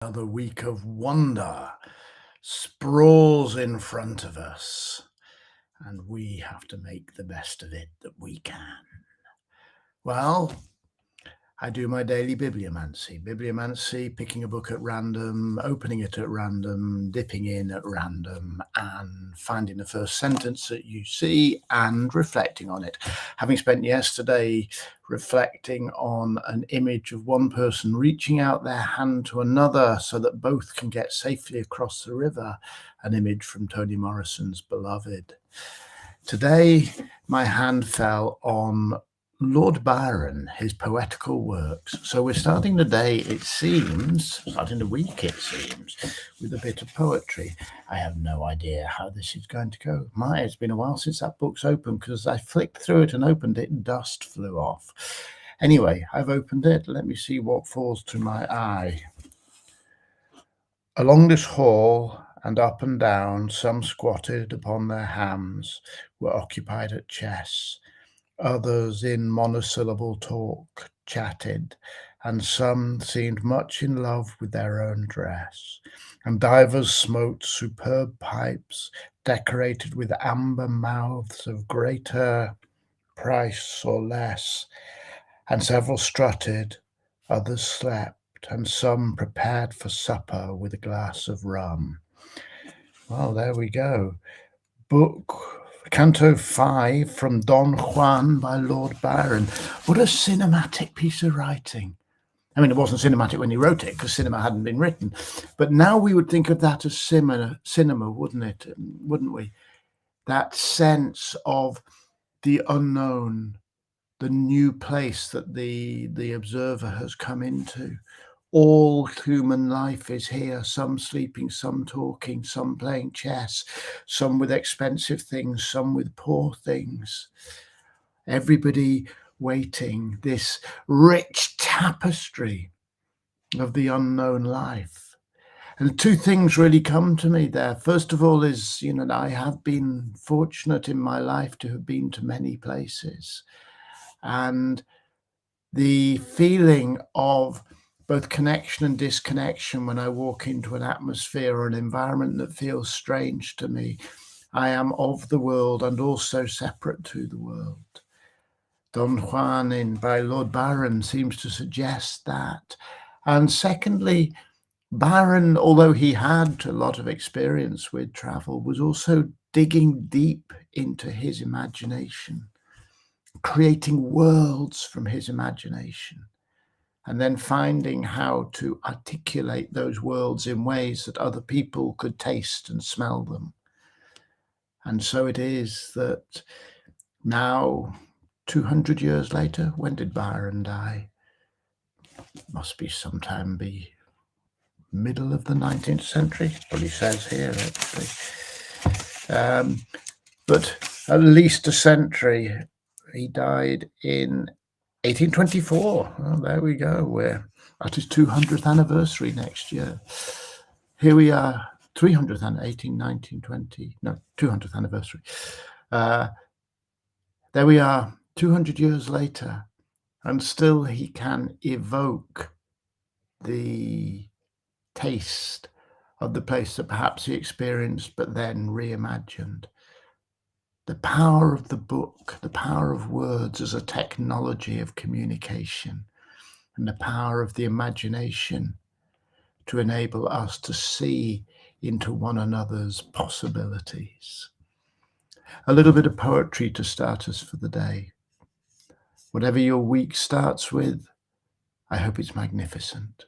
Another week of wonder sprawls in front of us, and we have to make the best of it that we can. Well, I do my daily bibliomancy. Bibliomancy, picking a book at random, opening it at random, dipping in at random, and finding the first sentence that you see and reflecting on it. Having spent yesterday reflecting on an image of one person reaching out their hand to another so that both can get safely across the river, an image from Toni Morrison's Beloved. Today, my hand fell on Lord Byron, his poetical works. So we're starting the day, it seems, starting the week, it seems, with a bit of poetry. I have no idea how this is going to go. It's been a while since that book's opened, because I flicked through it and opened it and dust flew off. Anyway, I've opened it. Let me see what falls to my eye. Along this hall and up and down, some squatted upon their hams, were occupied at chess. Others in monosyllable talk chatted, and some seemed much in love with their own dress, and divers smoked superb pipes decorated with amber mouths of greater price or less, and several strutted, others slept, and some prepared for supper with a glass of rum. Well, there we go. Book Canto 5 from Don Juan by Lord Byron. What a cinematic piece of writing. I mean, it wasn't cinematic when he wrote it, because cinema hadn't been written. But now we would think of that as cinema, wouldn't it? Wouldn't we? That sense of the unknown, the new place that the observer has come into. All human life is here, some sleeping, some talking, some playing chess, some with expensive things, some with poor things. Everybody waiting, this rich tapestry of the unknown life. And two things really come to me there. First of all is, I have been fortunate in my life to have been to many places. And the feeling of both connection and disconnection when I walk into an atmosphere or an environment that feels strange to me. I am of the world and also separate to the world. Don Juan by Lord Byron seems to suggest that. And secondly, Byron, although he had a lot of experience with travel, was also digging deep into his imagination, creating worlds from his imagination, and then finding how to articulate those worlds in ways that other people could taste and smell them. And so it is that now, 200 years later, when did Byron die? Must be sometime middle of the 19th century, what he says here, actually. But at least a century. He died in 1824. Well, there we go. We're at his 200th anniversary next year. Here we are, 300th, 18, 19, 20, no, 200th anniversary. There we are, 200 years later, and still he can evoke the taste of the place that perhaps he experienced, but then reimagined. The power of the book, the power of words as a technology of communication, and the power of the imagination to enable us to see into one another's possibilities. A little bit of poetry to start us for the day. Whatever your week starts with, I hope it's magnificent.